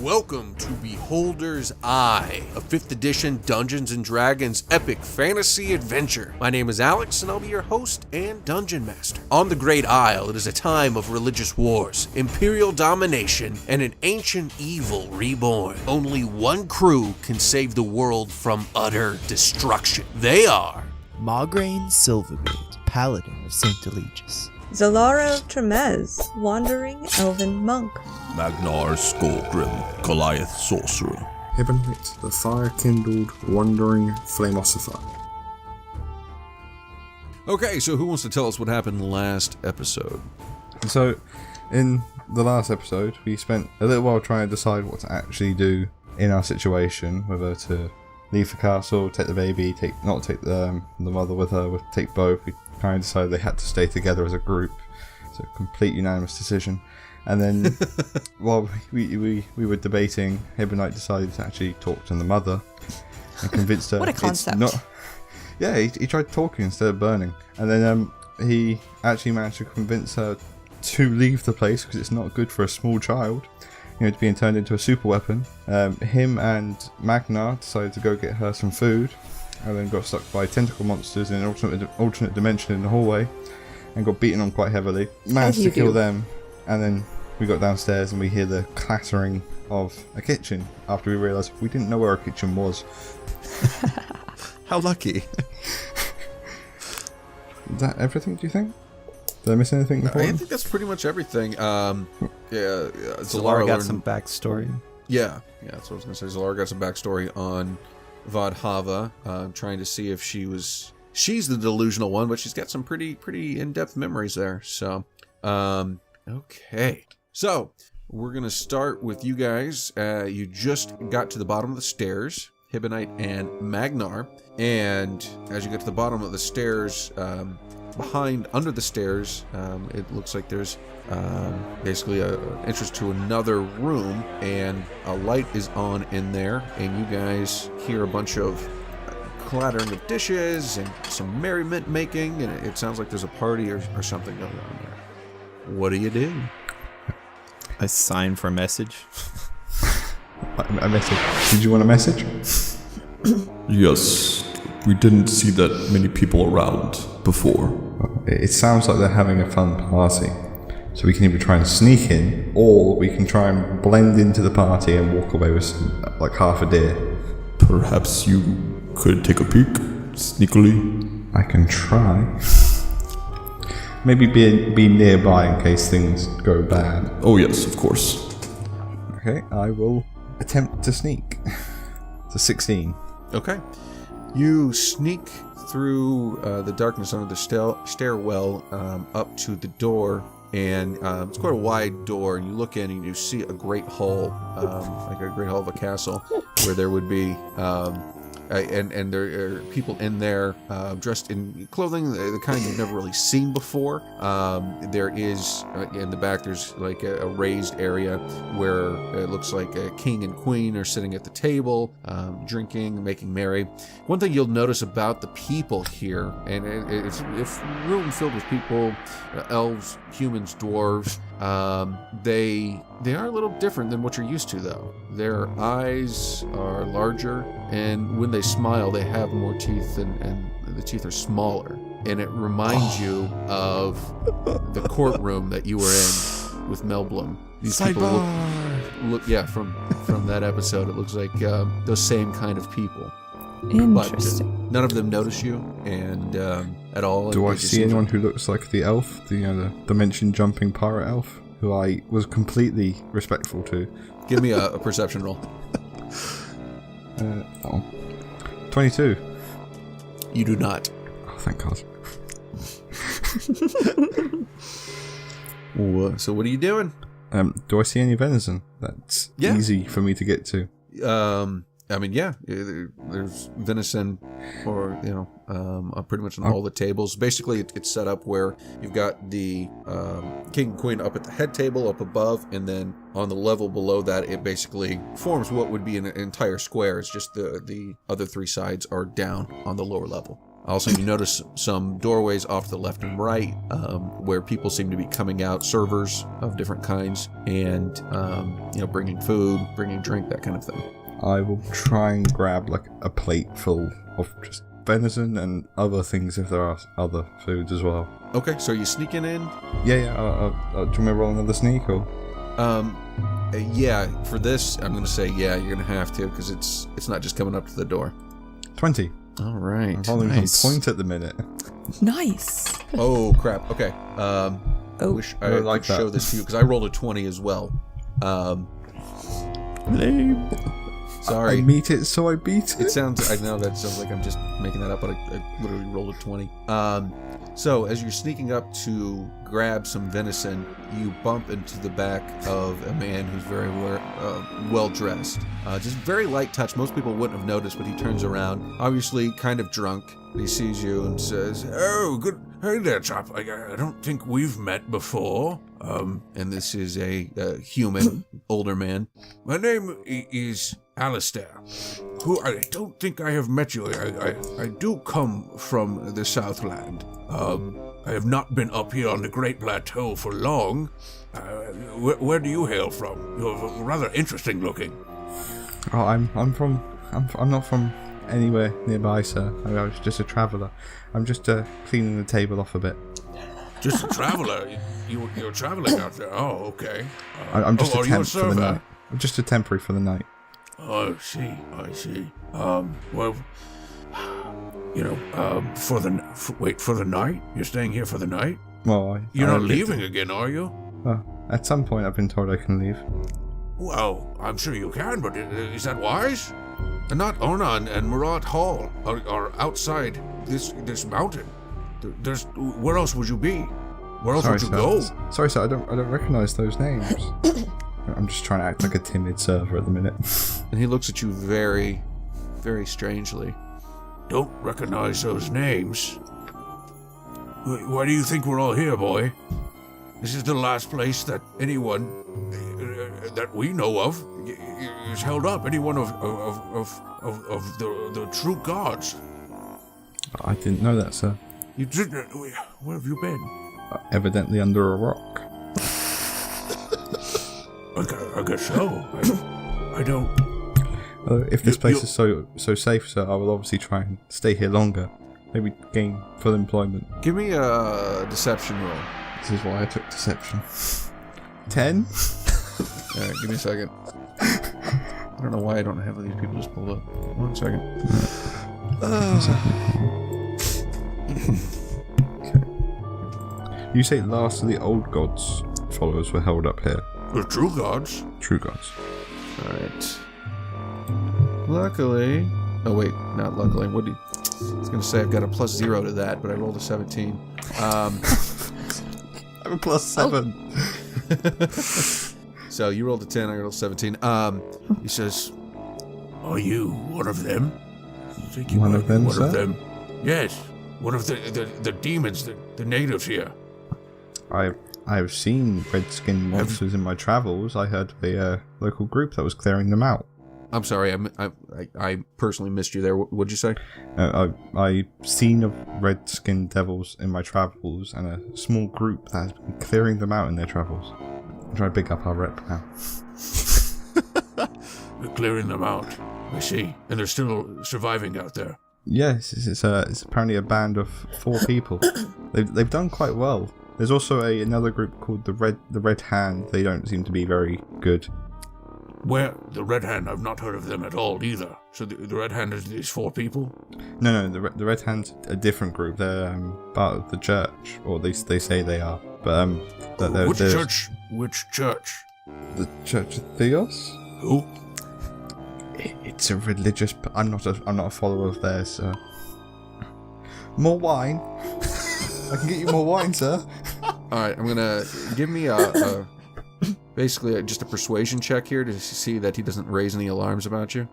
Welcome to Beholder's Eye, a 5th edition Dungeons & Dragons epic fantasy adventure. My name is Alex, and I'll be your host and Dungeon Master. On the Great Isle, it is a time of religious wars, imperial domination, and an ancient evil reborn. Only one crew can save the world from utter destruction. They are Margraine Silverbeard, Paladin of St. Eligius. Zalara of Tremez, Wandering Elven Monk. Magnar Skullgrim, Goliath Sorcerer. Hebonite, the fire-kindled, wandering Flamosifier. Okay, so who wants to tell us what happened last episode? So, in the last episode, we spent a little while trying to decide what to actually do in our situation, whether to leave the castle, take the baby, not take the mother with her, take both. We kind of decided they had to stay together as a group. So, complete unanimous decision. And then, while we were debating, Hebonite decided to actually talk to the mother and convinced her. What a concept! He tried talking instead of burning, and then he actually managed to convince her to leave the place because it's not good for a small child, to being turned into a super weapon. Him and Magnar decided to go get her some food, and then got stuck by tentacle monsters in an alternate dimension in the hallway, and got beaten on quite heavily. Managed to kill them. And then we got downstairs and we hear the clattering of a kitchen after we realised we didn't know where our kitchen was. How lucky. Is that everything, do you think? Did I miss anything important? I think that's pretty much everything. Zalara got some backstory. Yeah, that's what I was going to say. Zalara got some backstory on Vadhava, trying to see if she's the delusional one, but she's got some pretty in-depth memories there. So, okay. So, we're going to start with you guys. You just got to the bottom of the stairs, Hebonite and Magnar. And as you get to the bottom of the stairs, under the stairs, it looks like there's basically an entrance to another room, and a light is on in there, and you guys hear a bunch of clattering of dishes and some merriment making, and it sounds like there's a party or something going on there. What do you do? A sign for a message. A message. Did you want a message? Yes, we didn't see that many people around before. It sounds like they're having a fun party. So we can either try and sneak in, or we can try and blend into the party and walk away with like half a deer. Perhaps you could take a peek, sneakily. I can try. Maybe be nearby in case things go bad. Oh yes, of course. Okay, I will attempt to sneak. It's a 16. Okay. You sneak through the darkness under the stairwell up to the door, and it's quite a wide door, and you look in and you see a great hall, like a great hall of a castle, where there would be and there are people in there dressed in clothing, the kind you've never really seen before. There is, in the back, there's like a raised area where it looks like a king and queen are sitting at the table, drinking, making merry. One thing you'll notice about the people here, and it's a room filled with people, elves, humans, dwarves. They are a little different than what you're used to, though. Their eyes are larger, and when they smile, they have more teeth, and the teeth are smaller. And it reminds you of the courtroom that you were in with Mel Bloom. These people look from that episode. It looks like those same kind of people. Interesting. But none of them notice you, and at all. Do I see anyone who looks like the elf, the dimension jumping pirate elf, who I was completely respectful to? Give me a perception roll. 22. You do not. Oh, thank God. So what are you doing? Do I see any venison? That's easy for me to get to. There's venison, or pretty much on all the tables. Basically, it's set up where you've got the king and queen up at the head table up above, and then on the level below that, it basically forms what would be an entire square. It's just the other three sides are down on the lower level. Also, you notice some doorways off to the left and right where people seem to be coming out, servers of different kinds, and bringing food, bringing drink, that kind of thing. I will try and grab like a plate full of just venison and other things if there are other foods as well. Okay, so are you sneaking in? Yeah. Do you want me to roll another sneak or? Yeah. For this, I'm going to say yeah. You're going to have to because it's not just coming up to the door. 20. All right. I'm rolling Nice. on point at the minute. Nice. Oh crap. Okay. I wish I don't like could show that. this to you because I rolled a 20 as well. Lame. Sorry. I meet it, so I beat it. It sounds. I know that sounds like I'm just making that up, but I literally rolled a 20. So as you're sneaking up to grab some venison, you bump into the back of a man who's very well dressed. Just very light touch. Most people wouldn't have noticed, but he turns around, obviously kind of drunk. He sees you and says, "Oh, good. Hey there, chap. I don't think we've met before." And this is a human, older man. My name is Alistair. Who I don't think I have met you. I do come from the Southland. I have not been up here on the Great Plateau for long. Where do you hail from? You're rather interesting looking. Oh, I'm not from anywhere nearby, sir. I was just a traveller. I'm just cleaning the table off a bit. Just a traveler. You're traveling out there. Oh, okay. I'm just are a you a temp for the server? night. I'm just a temporary for the night. Oh, I see. Well, for the night? You're staying here for the night? Well, You're I not lived- leaving again, are you? At some point, I've been told I can leave. Well, I'm sure you can, but is that wise? And not Ona and Murat Hall are outside this mountain. Where else would you be? Where else would you go? Sorry, sir. I don't recognise those names. I'm just trying to act like a timid server at the minute. And he looks at you very, very strangely. Don't recognize those names. Why do you think we're all here, boy? This is the last place that anyone that we know of is held up. Anyone of the true gods. I didn't know that, sir. You didn't. Where have you been? Evidently under a rock. I guess so. I don't. If this place is so safe, sir, I will obviously try and stay here longer. Maybe gain full employment. Give me a deception roll. This is why I took deception. 10? Alright, give me a second. I don't know why I don't have these people just pulled up. 1 second. You say last of the old gods' followers were held up here. The true gods? True gods. Alright. Luckily... Oh wait, not luckily. What do you... I was going to say I've got a +0 to that, but I rolled a 17. I'm a +7. So you rolled a 10, I rolled a 17. He says, "Are you one of them?" I think you One might of be them, one sir? of them. Yes, one of the demons, the natives here. I have seen red-skinned monsters in my travels. I heard of a local group that was clearing them out. I'm sorry, I personally missed you there. What'd you say? I've seen of red-skinned devils in my travels, and a small group that has been clearing them out in their travels. I'm trying to big up our rep now. We're clearing them out. I see. And they're still surviving out there. Yes, it's apparently a band of 4 people. They've done quite well. There's also another group called the Red Hand. They don't seem to be very good. Where? The Red Hand? I've not heard of them at all either. So the Red Hand is these 4 people? No, the Red Hand's a different group. They're part of the church, or they say they are. But Which church? Which church? The Church of Theos. Who? It's a religious. I'm not a follower of theirs, sir. More wine. I can get you more wine, sir. All right, I'm gonna give me basically just a persuasion check here to see that he doesn't raise any alarms about you.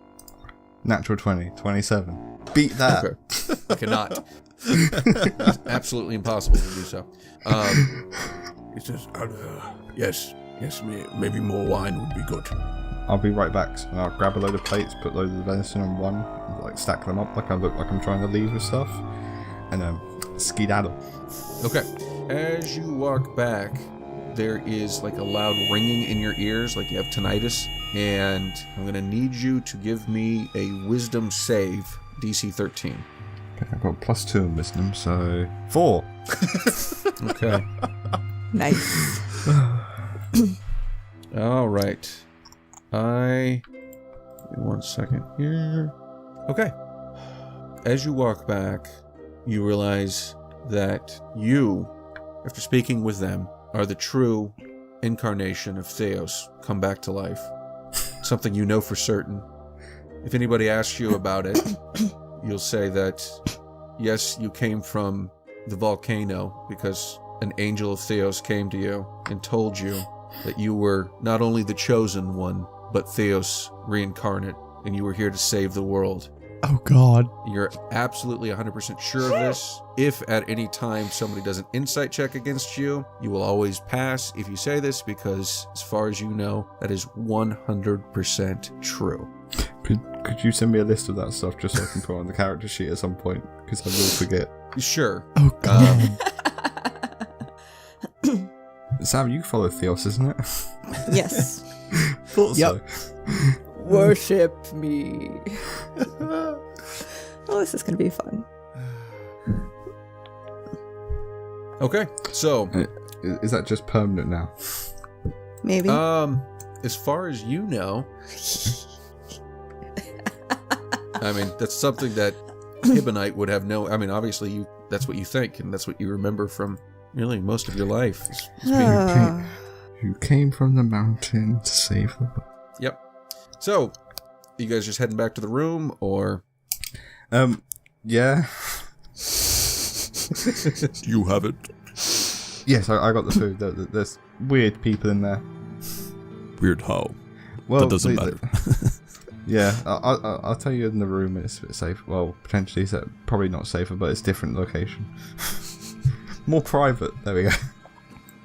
Natural 20, 27. Beat that. Okay. I cannot. It's absolutely impossible to do so. He says, yes, maybe more wine would be good. I'll be right back. And I'll grab a load of plates, put loads of venison on one, like stack them up like I look like I'm trying to leave with stuff. and skedaddle. Okay. As you walk back, there is like a loud ringing in your ears, like you have tinnitus, and I'm going to need you to give me a wisdom save, DC 13. Okay, I've got +2 in wisdom, so 4. Okay. Nice. All right. Give me 1 second here. Okay. As you walk back, you realize that you, after speaking with them, are the true incarnation of Theos come back to life. Something you know for certain. If anybody asks you about it, you'll say that, yes, you came from the volcano because an angel of Theos came to you and told you that you were not only the chosen one, but Theos reincarnate, and you were here to save the world. Oh God. You're absolutely 100% sure of this. If at any time somebody does an insight check against you, you will always pass if you say this, because as far as you know, that is 100% true. Could you send me a list of that stuff just so I can put it on the character sheet at some point? Because I will forget. Sure. Oh God. Sam, you follow Theos, isn't it? Yes. Thought so. Worship me. Oh, this is going to be fun. Okay, so Is that just permanent now? Maybe. as far as you know, I mean, that's something that Hibonite would have no. I mean, obviously, that's what you think, and that's what you remember from really most of your life. is being- You came from the mountain to save the world. Yep. So, you guys just heading back to the room, or? Yeah. You have it. Yes, I got the food. There's weird people in there. Weird how? Well, That doesn't matter. Yeah, I'll tell you in the room. It's a bit safe. Well, potentially, so probably not safer, but it's different location. More private. There we go.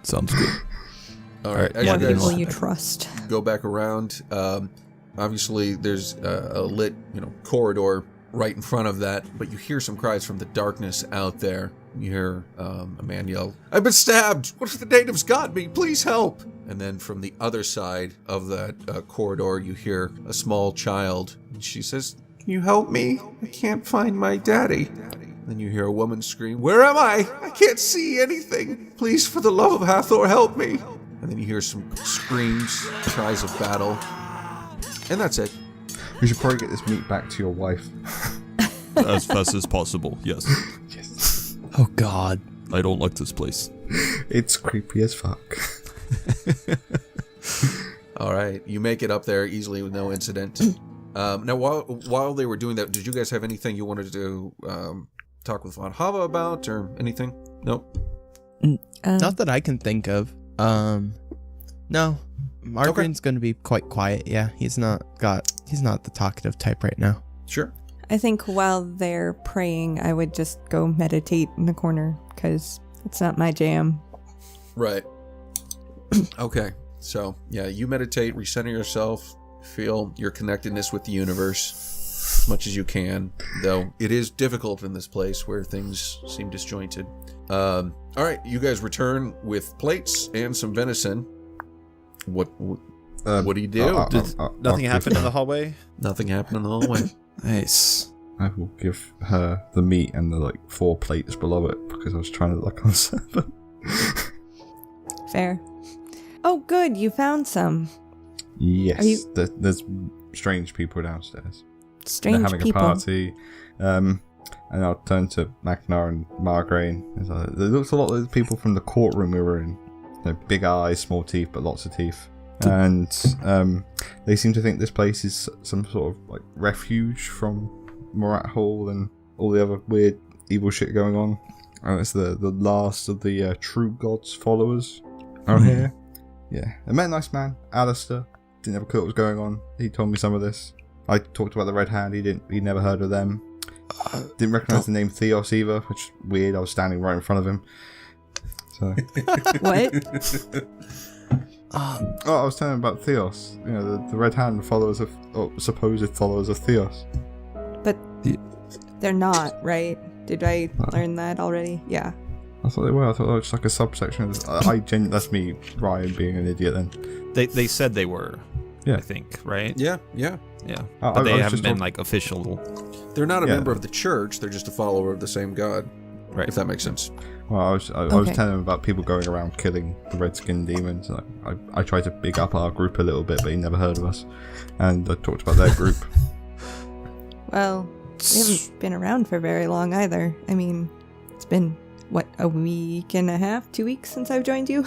Sounds good. All right. As More you people guys you trust. go back around, obviously there's a lit, corridor right in front of that, but you hear some cries from the darkness out there. You hear a man yell, "I've been stabbed! What if the natives got me? Please help!" And then from the other side of that corridor, you hear a small child. She says, "Can you help me? I can't find my daddy." Then you hear a woman scream, "Where am I? I can't see anything. Please, for the love of Hathor, help me." And then you hear some screams, cries of battle. And that's it. We should probably get this meat back to your wife. As fast as possible, yes. Yes. Oh God. I don't like this place. It's creepy as fuck. All right. You make it up there easily with no incident. Now, while they were doing that, did you guys have anything you wanted to talk with Von Hava about or anything? Nope. Not that I can think of. No. Margarin's gonna be quite quiet. Yeah, he's not the talkative type right now. Sure. I think while they're praying, I would just go meditate in the corner, because it's not my jam. Right. Okay. So, yeah, you meditate, recenter yourself, feel your connectedness with the universe as much as you can, though it is difficult in this place where things seem disjointed. All right, you guys return with plates and some venison. What do you do? Nothing happened in the hallway? Nothing happened in the hallway. Nice. I will give her the meat and the 4 plates below it because I was trying to look on the server. Fair. Oh, good, you found some. Yes, there's strange people downstairs. Strange They're having people. a party. And I'll turn to Magnar and Margraine. There looks a lot of people from the courtroom we were in. Big eyes, small teeth, but lots of teeth. And they seem to think this place is some sort of refuge from Morat Hall and all the other weird evil shit going on. And it's the last of the true god's followers are here. Yeah, I met a nice man, Alistair. Didn't have a clue what was going on. He told me some of this. I talked about the Red Hand. He'd never heard of them. Didn't recognise the name Theos either, which is weird. I was standing right in front of him. So. What? Oh, I was telling him about Theos. The Red Hand followers of, or supposed followers of Theos. But they're not, right? Did I learn that already? Yeah. I thought they were. I thought they were just like a subsection. That's me, Ryan, being an idiot then. They said they were. Yeah. I think, right? Yeah. Yeah. I But they was haven't just been talk- like official. They're not a Yeah. member of the church. They're just a follower of the same god. Right. If that makes sense. Well, I was Okay. telling him about people going around killing the red-skinned demons. I tried to big up our group a little bit, but he never heard of us. And I talked about their group. Well, we haven't been around for very long either. I mean, it's been, what, a week and a half, 2 weeks since I've joined you?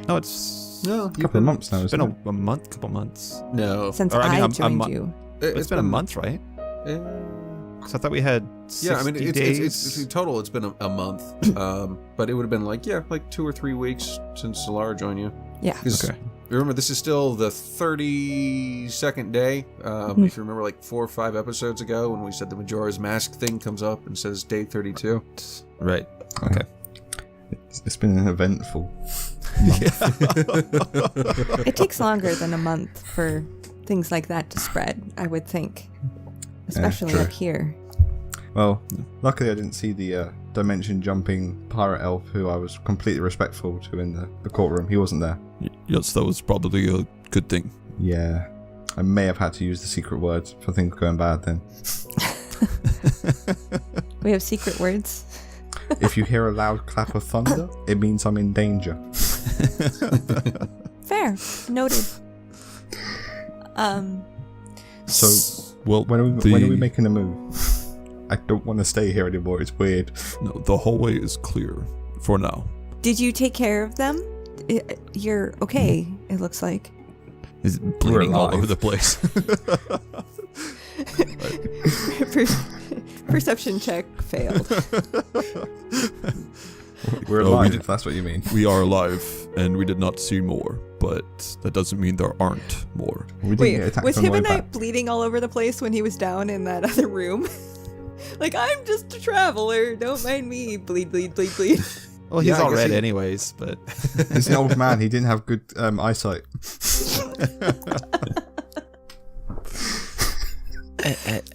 No, it's No, A couple of months now, it's isn't been it? a month, couple months. No. Since Or, I mean, I a joined month. you. It's been a month, right? Uh, Because I thought we had 60 yeah, I mean, days. it's in total. It's been a month, but it would have been like 2 or 3 weeks since Solara joined you. Yeah. 'Cause Okay. remember, this is still the 32nd day. If you remember, like 4 or 5 episodes ago, when we said the Majora's Mask thing comes up and says day 32. Right. Okay. It's been an eventful. It takes longer than a month for things like that to spread, I would think. Especially true. up here. Well, luckily I didn't see the dimension jumping pirate elf who I was completely respectful to in the courtroom. He wasn't there. Yes, that was probably a good thing. Yeah. I may have had to use the secret words for things going bad then. We have secret words. If you hear a loud clap of thunder, it means I'm in danger. Fair. Noted. So, Well, when are we making a move? I don't want to stay here anymore. It's weird. No, the hallway is clear for now. Did you take care of them? You're okay, it looks like. It's bleeding all alive. over the place. Perception check failed. We're No, we alive, did- if that's what you mean. We are alive, and we did not see more, but that doesn't mean there aren't more. We didn't Wait, get attacked was on the him way and I back. bleeding all over the place when he was down in that other room? Like, I'm just a traveler. Don't mind me. Bleed, bleed, bleed, bleed. Well, he's Yeah, I all guess red he- anyways, but He's an old man. He didn't have good eyesight.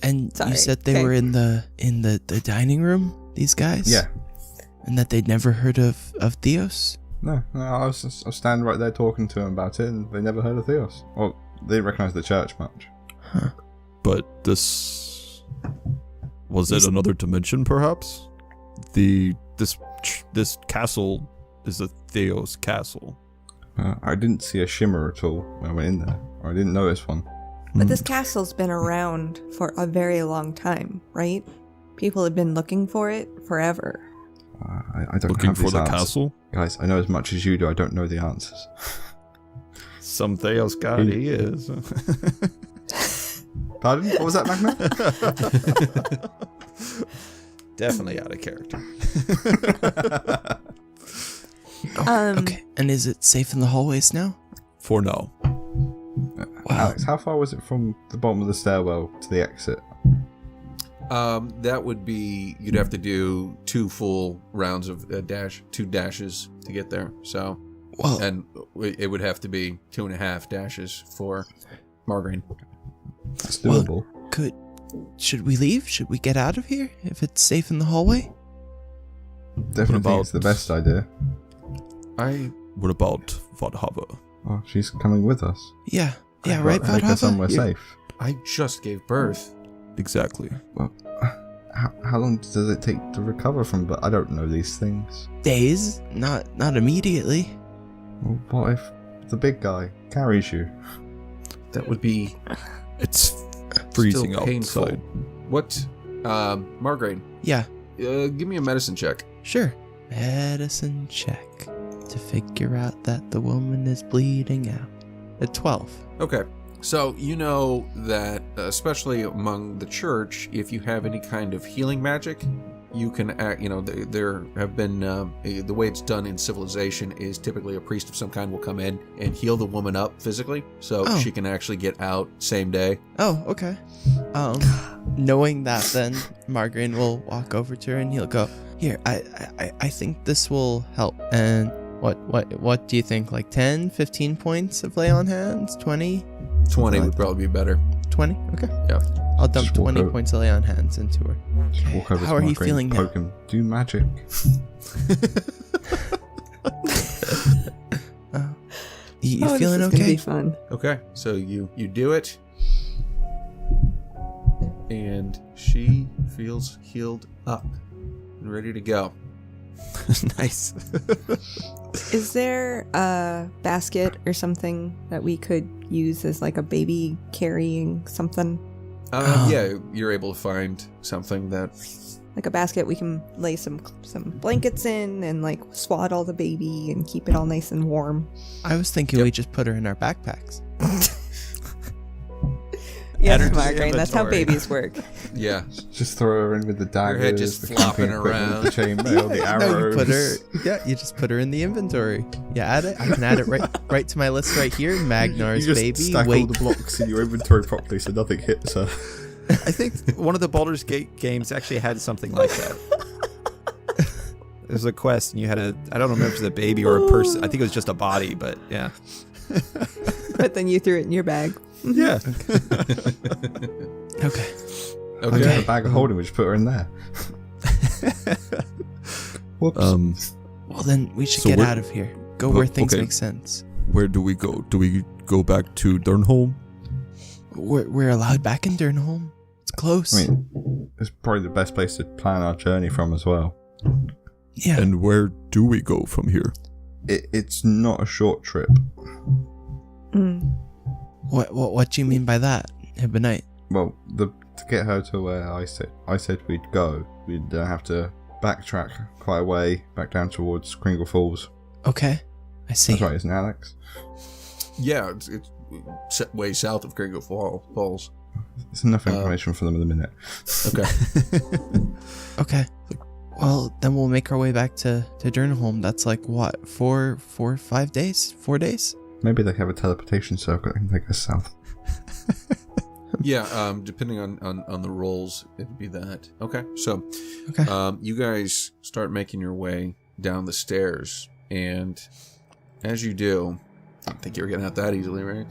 And Sorry, you said they okay. were in the dining room, these guys? Yeah. And that they'd never heard of Theos? No, I was standing right there talking to him about it, and they never heard of Theos. Well, they didn't recognise the church much. Huh. But this was it another dimension, perhaps? This castle is a Theos castle. I didn't see a shimmer at all when I went in there, or I didn't notice one. But this castle's been around for a very long time, right? People have been looking for it forever. I don't Looking have for these the answers. castle? Guys, I know as much as you do. I don't know the answers. some Theos god he is. Pardon? What was that, Magna? Definitely out of character. Okay. And is it safe in the hallways now? For now. Wow. Alex, how far was it from the bottom of the stairwell to the exit? That would be, you'd have to do 2 full rounds of two dashes to get there. So, Well, and it would have to be 2.5 dashes for Margarine. That's Well, doable. should we leave? Should we get out of here if it's safe in the hallway? Definitely think about- it's the best idea. What about Vadhava? Oh, she's coming with us. Yeah. Yeah, I'd right, rather take her somewhere Vadhava? safe. I just gave birth. Exactly. Well, how long does it take to recover from? But I don't know these things. Days? Not immediately. Well, what if the big guy carries you? That would be It's freezing still painful. outside. What? Margarine, Yeah, give me a medicine check. sure. Medicine check to figure out that the woman is bleeding out. At 12. Okay. So, you know that, especially among the church, if you have any kind of healing magic, you can act, there have been, the way it's done in civilization is typically a priest of some kind will come in and heal the woman up physically, so Oh. she can actually get out same day. Oh, okay. Knowing that, then Margarine will walk over to her and he'll go, "Here, I think this will help." And what do you think? Like 10, 15 points of lay on hands? 20? 20 would probably be better. 20? Okay. Yeah. I'll dump Just walk 20 over. points of lay on hands into her. Just Okay, walk over how to are you Margaret feeling and now? poke him. Do magic. You Oh, feeling this is gonna okay? be fun. Okay, so you do it, and she feels healed up and ready to go. Nice. Is there a basket or something that we could use as like a baby carrying something? Yeah, you're able to find something that. Like a basket we can lay some blankets in and like swaddle the baby and keep it all nice and warm. I was thinking Yep. we just put her in our backpacks. Yes, Add her to the Margaret, that's how inventory. babies work. Yeah, Just throw her in with the daggers, head just the flopping camping equipment, the around. chainmail, the arrows. No, you put her. Yeah, you just put her in the inventory. Yeah, add it. I can add it right to my list right here. Magnar's You just baby. stack all Wait. the blocks in your inventory properly so nothing hits her. I think one of the Baldur's Gate games actually had something like that. It was a quest, and you had I don't remember if it was a baby or a person. I think it was just a body, but yeah. But then you threw it in your bag. Yeah. Okay. Like okay. a bag of holding, we just put her in there. Whoops. Well, then we should So get where- out of here. Go where things okay. make sense. Where do we go? Do we go back to Durnholm? We're allowed back in Durnholm. It's close. I mean, it's probably the best place to plan our journey from as well. yeah. And where do we go from here? It's not a short trip. Mm. What do you mean by that, Hibonite? Well, to get her to where I said we'd go, we'd have to backtrack quite a way back down towards Kringle Falls. Okay, I see. That's right, isn't it, Alex? Yeah, it's way south of Kringle Falls. It's enough information for them in a minute. Okay. Okay. Well, then we'll make our way back to Durnholm. That's like what, 5 days? 4 days? Maybe they have a teleportation circle that can take us south. Yeah, depending on the rolls, it'd be that. Okay, so Okay. you guys start making your way down the stairs, and as you do, I don't think you were getting out that easily, right?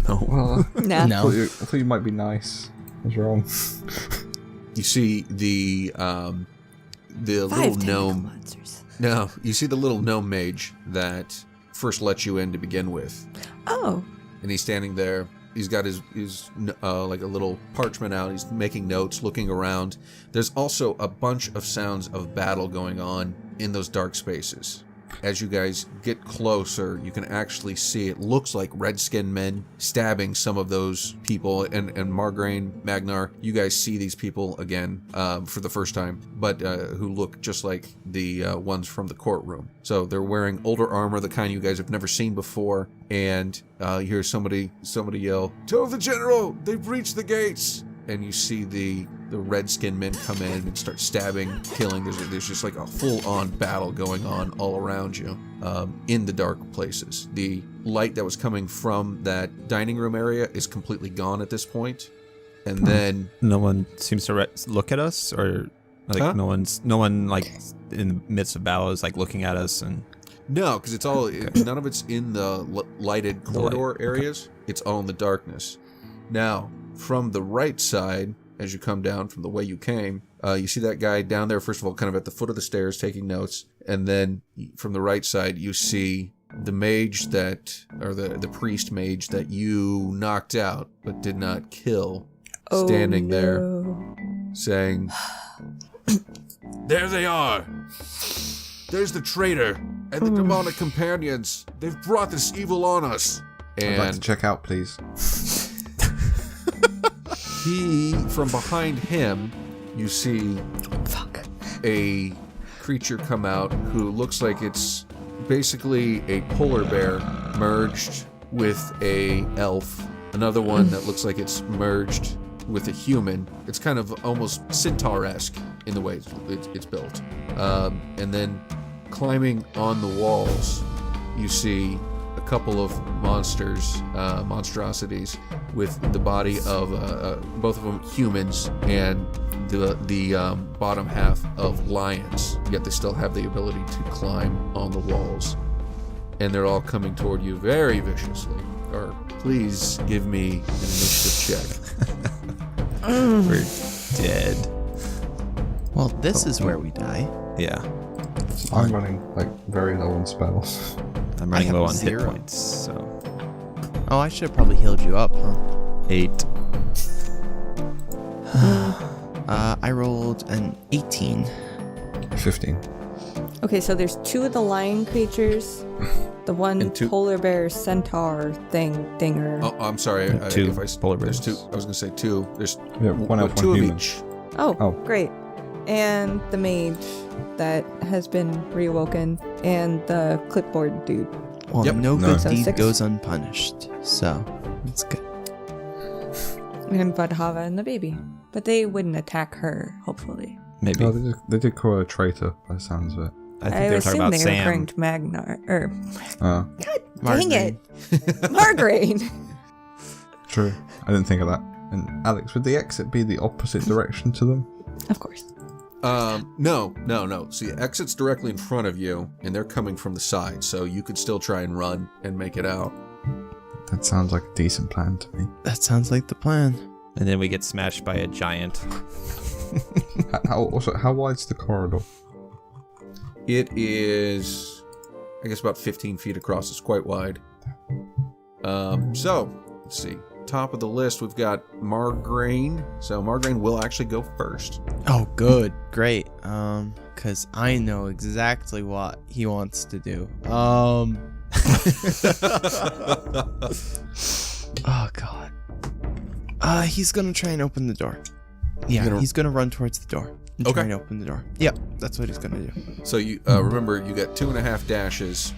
No. Well, Nah. No. I thought you might be nice. I was wrong. You see the little 5 tentacle gnome. monsters. No, you see the little gnome mage that first let you in to begin with, Oh. and he's standing there. He's got his like a little parchment out. He's making notes, looking around. There's also a bunch of sounds of battle going on in those dark spaces. As you guys get closer, you can actually see it looks like red-skinned men stabbing some of those people. And Margraine, Magnar, you guys see these people again for the first time, but who look just like the ones from the courtroom. So they're wearing older armor, the kind you guys have never seen before. And you hear somebody yell, "Tell the general, they've reached the gates!" And you see the red-skinned men come in and start stabbing, killing. There's just like a full-on battle going on all around you in the dark places. The light that was coming from that dining room area is completely gone at this point. And then No one seems to look at us, or like Huh? no one like in the midst of battle is like looking at us, and no, because it's all none of it's in the lighted corridor okay. areas. It's all in the darkness. Now, from the right side, as you come down from the way you came, you see that guy down there, first of all, kind of at the foot of the stairs taking notes. And then from the right side, you see the mage or the priest mage that you knocked out but did not kill, standing there no. saying, "There they are. There's the traitor and the demonic companions. They've brought this evil on us." I'd like to And check out, please. from behind him, you see Fuck. a creature come out who looks like it's basically a polar bear merged with a elf. Another one that looks like it's merged with a human. It's kind of almost centaur-esque in the way it's built. And then climbing on the walls, you see a couple of monstrosities with the body of both of them humans and the bottom half of lions, yet they still have the ability to climb on the walls. And they're all coming toward you very viciously. Or please give me an initiative check. We're dead. Well, this is where we die. Yeah. I'm running like very low on spells. I'm running have low on 0. hit points, so Oh, I should have probably healed you up, huh? 8. I rolled an 18. 15. Okay, so there's 2 of the lion creatures, the one And 2 polar bear centaur dinger. Oh, I'm sorry. 2 if I, polar there's bears. 2. I was going to say 2. There's Yeah, one elf, 2 one of human. each. Oh, Oh. great. And the mage that has been reawoken, and the clipboard dude. Well, Yep. no No. good So deed 6. goes unpunished, so it's good. And Vadhava and the baby. But they wouldn't attack her, hopefully. Maybe. No, they did call her a traitor by the sounds of it. I think they were talking assume about they were Sam. referring to Magnar. Or, Ah, dang it! Margarine! true. I didn't think of that. And Alex, would the exit be the opposite direction to them? Of course. No. See, exit's directly in front of you, and they're coming from the side, so you could still try and run and make it out. That sounds like a decent plan to me. That sounds like the plan. And then we get smashed by a giant. How wide's the corridor? It is, I guess, about 15 feet across. It's quite wide. So, let's see. Top of the list, we've got Margraine. So Margraine will actually go first. Oh, good. Great. Because I know exactly what he wants to do. Oh, God. He's gonna try and open the door. Yeah, he's gonna run towards the door and try Okay. and open the door. Yep, that's what he's gonna do. So you remember, you got 2.5 dashes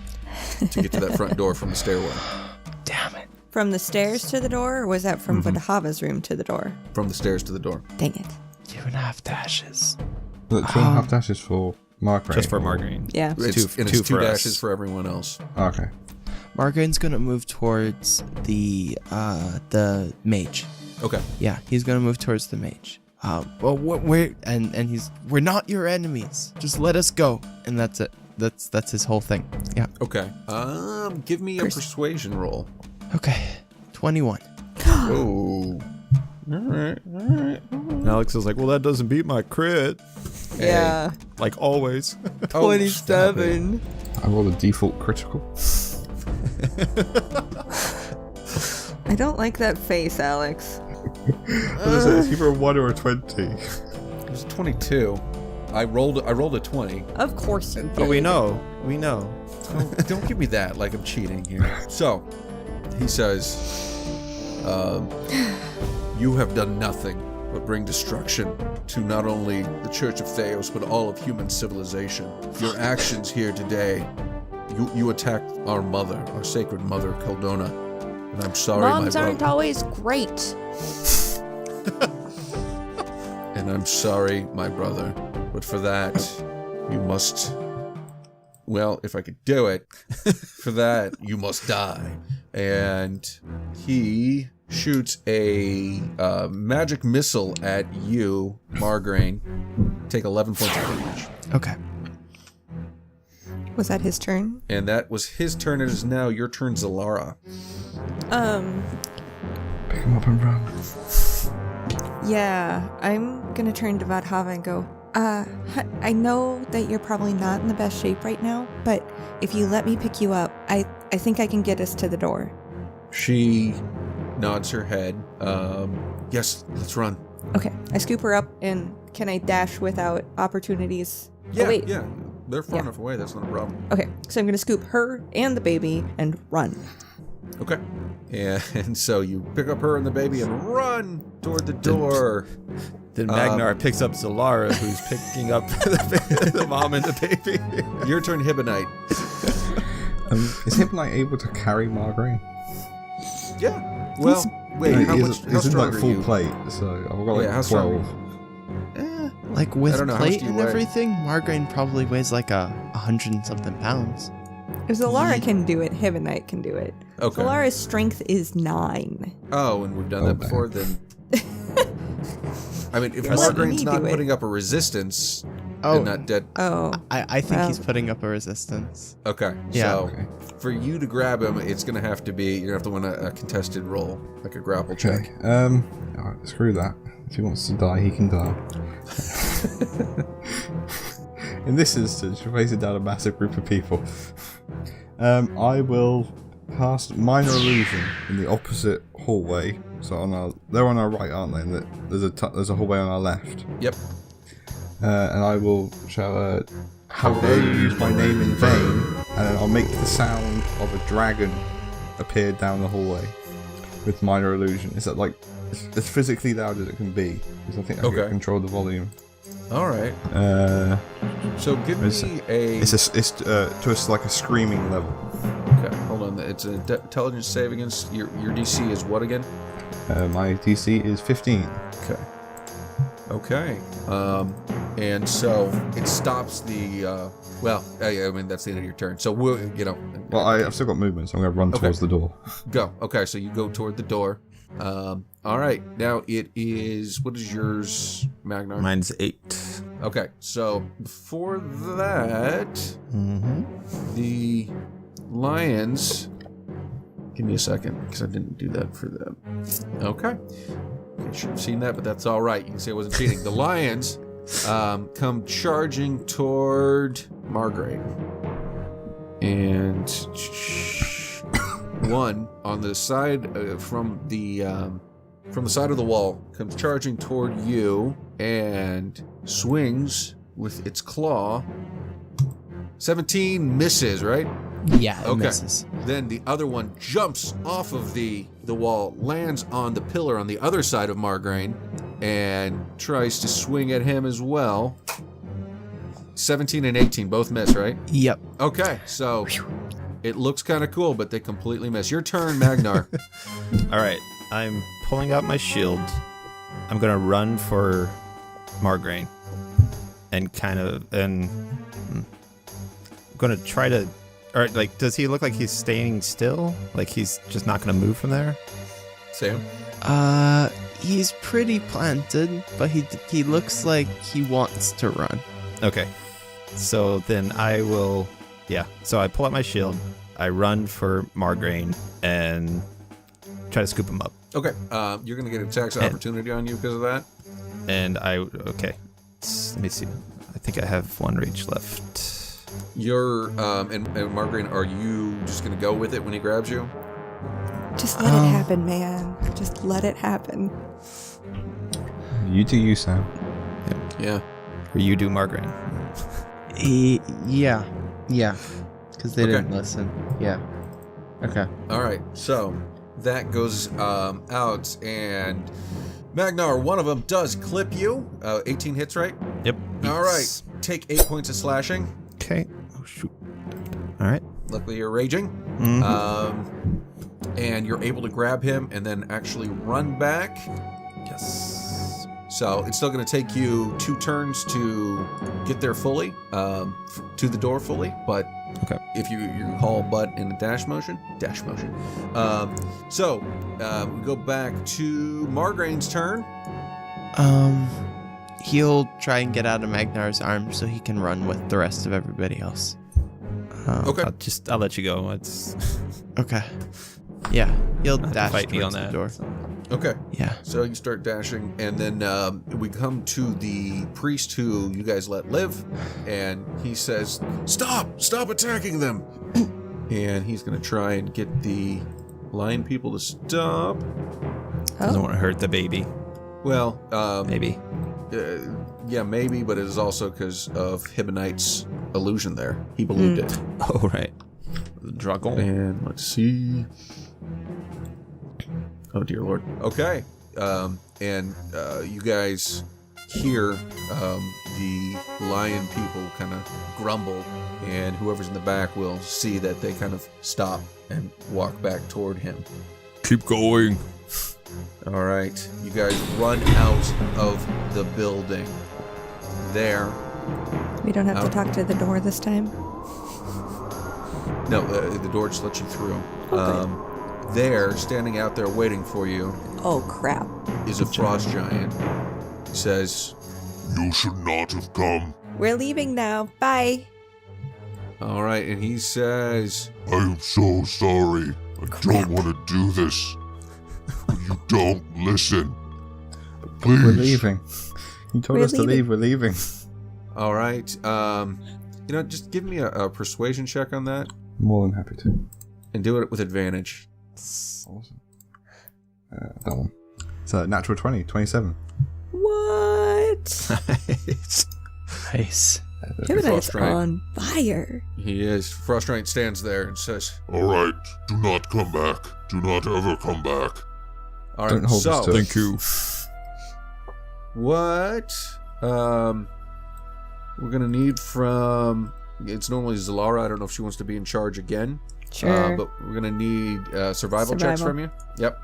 to get to that front door from the stairwell. Damn it. From the stairs to the door, or was that from Vadhava's room to the door? From the stairs to the door. Dang it. 2.5 dashes. The 2.5 dashes for Margaret. Just for Margarine. Yeah. It's, and two it's 2 for us. dashes for everyone else. Okay. Margarine's gonna move towards the mage. Okay. Yeah, he's gonna move towards the mage. Well, we're not your enemies. Just let us go, and that's it. That's his whole thing. Yeah. Okay. Give me a persuasion roll. Okay. 21. Oh. All right. And Alex is like, well, that doesn't beat my crit. Yeah. Like always. Oh, stop it. I rolled a default critical. I don't like that face, Alex. It's either a 1 or a 20. It was a 22. I rolled a 20. Of course you did. But we know. We know. Don't give me that like I'm cheating here. So, he says, you have done nothing but bring destruction to not only the Church of Theos, but all of human civilization. Your actions here today, you attacked our mother, our sacred mother, Caldona. And I'm sorry, Moms my aren't brother. always great. And I'm sorry, my brother. But for that, you must... Well, if I could do it, for that, you must die. And he shoots a magic missile at you, Margraine. Take 11 points of damage. Okay. Was that his turn? And that was his turn. It is now your turn, Zalara. Pick him up and run. Yeah, I'm gonna turn to Vadhava and go, I know that you're probably not in the best shape right now, but if you let me pick you up, I think I can get us to the door. She nods her head. Yes, let's run. Okay, I scoop her up, and can I dash without opportunities? Yeah, Oh, wait. yeah. They're far Yeah. enough away. That's not a problem. Okay, so I'm gonna scoop her and the baby and run. Okay. And so you pick up her and the baby and run toward the door. Then Magnar picks up Zalara, who's picking up the mom and the baby. Your turn, Hibonite. Is Hypnite able to carry Margaret? Yeah. Well, wait, how He's in strong like are full you? plate, so I've got like Yeah, how strong 12. Like with I don't know, how much plate do you and weigh? everything, Margarine probably weighs like 100 and something pounds. If Zalara can do it, Hibonite can do it. Okay. Zalara's strength is 9. Oh, and we've done that Okay. before, then... I mean, if You're letting Margarine's me not do it. putting up a resistance, Oh, then not dead... Oh. I think Well. he's putting up a resistance. Okay, Yeah. so Okay. for you to grab him, it's gonna have to be you're gonna have to win a contested roll, like a grapple check. Okay. Alright, screw that. If he wants to die, he can die. In this instance, you're facing down a massive group of people. I will cast Minor Illusion in the opposite hallway. So they're on our right, aren't they? And there's a hallway on our left. Yep. And I will shout, "How dare you use my name in vain?" And then I'll make the sound of a dragon appear down the hallway with Minor Illusion. Is that like as physically loud as it can be? Because I think I can control the volume. All right. So give me It's to us like a screaming level. Okay, hold on. It's an intelligence save against your DC is what again? My DC is 15. Okay. And so it stops the. I mean that's the end of your turn. So Well, I've still got movement, so I'm going to run towards the door. Go. Okay, so you go toward the door. All right. Now it is. What is yours, Magnar? Mine's 8. Okay. So before that, the lions. Give me a second, because I didn't do that for them. Okay. I should have seen that, but that's all right. You can say I wasn't cheating. The lions come charging toward Margaret. And one on the side from the side of the wall comes charging toward you and swings with its claw. 17 misses, right? Yeah, it Okay. misses. Then the other one jumps off of the wall, lands on the pillar on the other side of Margraine, and tries to swing at him as well. 17 and 18 both miss, right? Yep. Okay, so it looks kind of cool, but they completely miss. Your turn, Magnar. All right, I'm pulling out my shield. I'm gonna run for Margraine, and I'm gonna try to. Or like, does he look like he's staying still? Like he's just not gonna move from there? Sam? He's pretty planted, but he looks like he wants to run. Okay. So then I will. Yeah. So I pull out my shield. I run for Margraine and try to scoop him up. Okay, you're going to get an attacks opportunity on you because of that. And okay. Let me see. I think I have 1 reach left. You're, and Margaret, are you just going to go with it when he grabs you? Just let it happen, man. Just let it happen. You do you, Sam. Yeah. Or you do Margraine. Yeah. Because they didn't listen. Yeah. Okay. All right, so that goes out, and Magnar, one of them does clip you. 18 hits, right? Yep. All right, take 8 points of slashing. Okay. Oh, shoot. All right. Luckily, you're raging. And you're able to grab him and then actually run back. Yes. So it's still going to take you 2 turns to get there fully, to the door fully. But if you call butt in a dash motion. So we go back to Margraine's turn. He'll try and get out of Magnar's arms so he can run with the rest of everybody else. Okay. I'll let you go. It's Okay. Yeah, he'll dash fight me towards on the that. door. Okay. Yeah. So you start dashing, and then we come to the priest who you guys let live, and he says, Stop attacking them! And he's going to try and get the lion people to stop. doesn't want to hurt the baby. Well, Maybe. Yeah, maybe, but it is also because of Hibonite's illusion there. He believed it. Oh, right. The dragon. And let's see. Oh, dear Lord. Okay. And you guys hear the lion people kind of grumble, and whoever's in the back will see that they kind of stop and walk back toward him. Keep going. All right. You guys run out of the building. There. We don't have to talk to the door this time. No, the door just lets you through. Okay. There, standing out there waiting for you, Oh, crap. is a frost giant. He says, You should not have come. We're leaving now. Bye. all right, and he says, I'm so sorry. I don't want to do this. But you don't listen. Please. We're leaving. You told We're us to leave. We're leaving. All right. Just give me a persuasion check on that, More than happy to. and do it with advantage. Awesome. That one. It's a natural 20, 27. What? Nice. Gemini's Frustrating. on fire. He is. Frustrating stands there and says, All right. Do not come back. Do not ever come back. all right, Don't hold so us to it. Thank you. what we're gonna need from, it's normally Zalara. I don't know if she wants to be in charge again. Sure. But we're gonna need survival checks Survival. from you. Yep.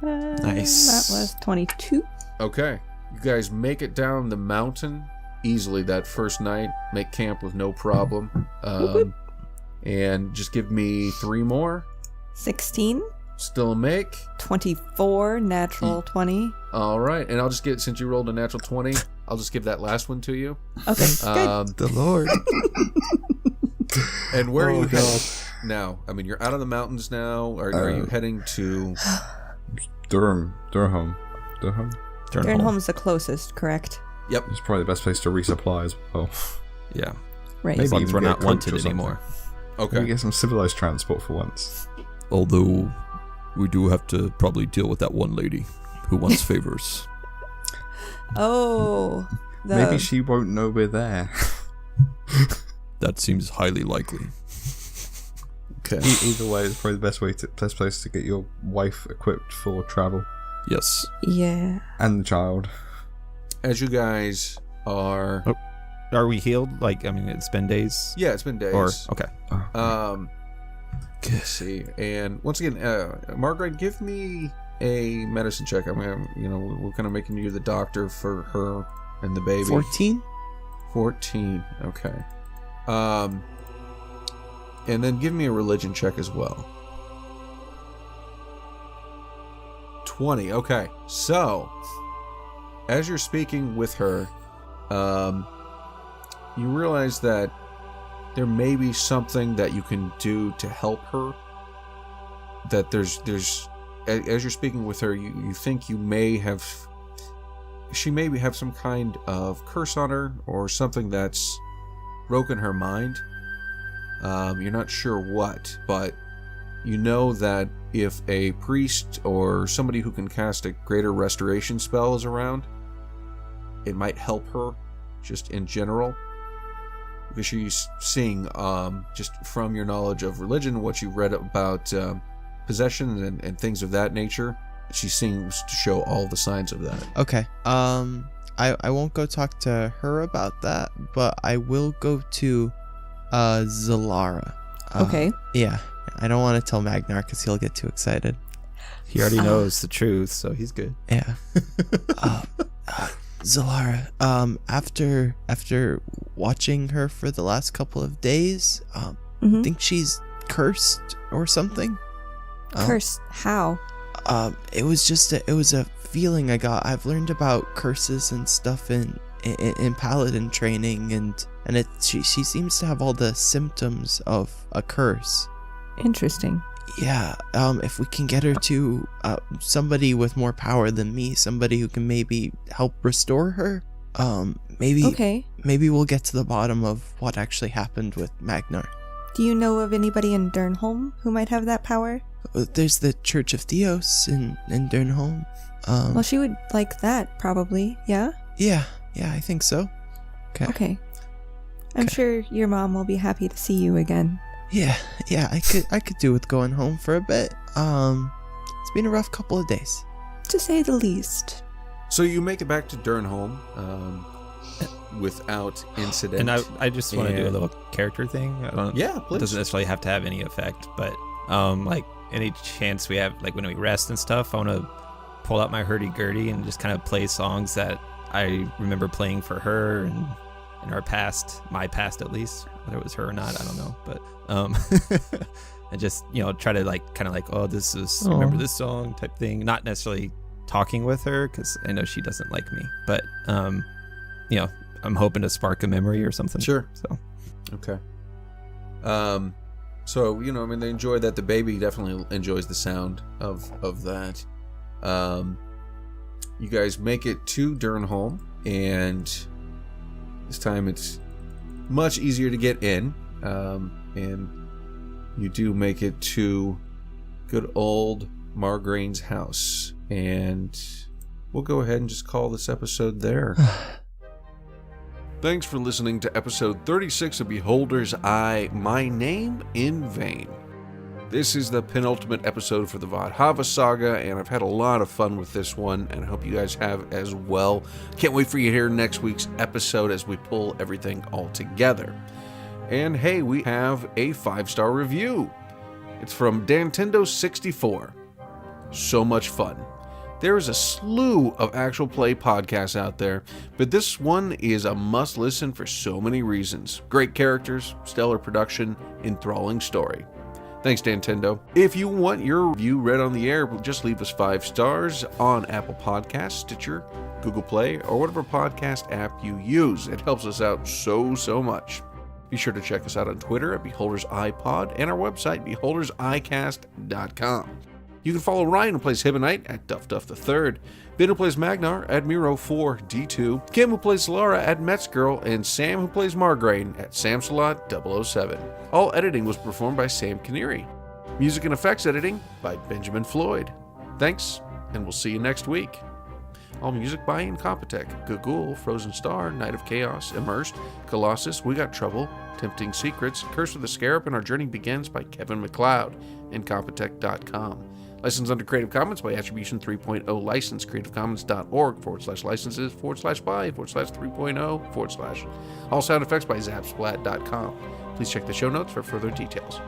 Nice. That was 22. Okay. You guys make it down the mountain easily that first night. Make camp with no problem. And just give me 3 more. 16. Still a make. 24. Natural 20. All right. And I'll just get, since you rolled a natural 20, I'll just give that last one to you. Okay, good. The Lord. And where are Oh, you God. heading now? I mean, you're out of the mountains now. Are you heading to... Durham. Turn Durnholm's the closest, correct? Yep. It's probably the best place to resupply as well. Yeah. Right. Maybe As long as even we're get a not coach wanted or something. anymore. Okay. We get some civilized transport for once. Although, we do have to probably deal with that one lady who wants favors. Oh. Maybe she won't know we're there. That seems highly likely. Okay. Either way, it's probably the best place to get your wife equipped for travel. Yes. Yeah. And the child. As you guys are... Are we healed? Like, I mean, it's been days. Yeah, it's been days. Or okay. Let's see. And once again, Margaret, give me a medicine check. I mean, we're kind of making you the doctor for her and the baby. 14? 14. Okay. And then give me a religion check as well. 20. Okay. So, as you're speaking with her, you realize that there may be something that you can do to help her. That there's as you're speaking with her, you think she may have some kind of curse on her or something that's broken her mind. You're not sure what, but you know that if a priest or somebody who can cast a greater restoration spell is around, it might help her just in general. Because she's seeing, just from your knowledge of religion, what you read about possession and things of that nature, she seems to show all the signs of that. Okay. I won't go talk to her about that, but I will go to Zalara. Okay. Yeah. I don't want to tell Magnar because he'll get too excited. He already knows the truth, so he's good. Yeah. Zalara, after watching her for the last couple of days, I think she's cursed or something. Curse. How? It was a feeling I got. I've learned about curses and stuff in paladin training, and she seems to have all the symptoms of a curse. Interesting. Yeah. If we can get her to somebody with more power than me, somebody who can maybe help restore her, maybe we'll get to the bottom of what actually happened with Magnar. Do you know of anybody in Durnholm who might have that power? There's the Church of Theos in Durnholm. Well, she would like that, probably. Yeah? Yeah, I think so. Okay. I'm sure your mom will be happy to see you again. Yeah, I could do with going home for a bit. It's been a rough couple of days, to say the least. So you make it back to Durnholm without incident. And I just want to do a little character thing. Yeah, It please. doesn't necessarily have to have any effect, but like any chance we have, like when we rest and stuff, I want to pull out my hurdy-gurdy and just kind of play songs that I remember playing for her and in our past, my past at least, whether it was her or not, I don't know, but and just try to kind of oh, this is remember this song type thing, not necessarily talking with her because I know she doesn't like me, but I'm hoping to spark a memory or something. Sure. So Okay. So, you know, I mean, they enjoy that. The baby definitely enjoys the sound of that. You guys make it to Durnholm, and this time it's much easier to get in. And you do make it to good old Margraine's house. And we'll go ahead and just call this episode there. Thanks for listening to episode 36 of Beholder's Eye, My Name in Vain. This is the penultimate episode for the Vadhava saga, and I've had a lot of fun with this one, and I hope you guys have as well. Can't wait for you to hear next week's episode as we pull everything all together. And hey, we have a 5-star review. It's from Dantendo64. So much fun. There is a slew of actual play podcasts out there, but this one is a must listen for so many reasons. Great characters, stellar production, enthralling story. Thanks, Nintendo. If you want your review read on the air, just leave us 5 stars on Apple Podcasts, Stitcher, Google Play, or whatever podcast app you use. It helps us out so much. Be sure to check us out on Twitter at Beholder's iPod and our website, beholdersicast.com. You can follow Ryan, who plays Hibonite, at DuffDuff3rd, Ben, who plays Magnar, at Miro4D2, Kim, who plays Lara, at Metzgirl, and Sam, who plays Margraine, at Samsalot007. All editing was performed by Sam Canary. Music and effects editing by Benjamin Floyd. Thanks, and we'll see you next week. All music by INCOMPETECH, Gagool, Frozen Star, Night of Chaos, Immersed, Colossus, We Got Trouble, Tempting Secrets, Curse of the Scarab, and Our Journey Begins by Kevin MacLeod, INCOMPETECH.com. Licensed under Creative Commons by Attribution 3.0 license, creativecommons.org/licenses/by/3.0/. All sound effects by Zapsplat.com. Please check the show notes for further details.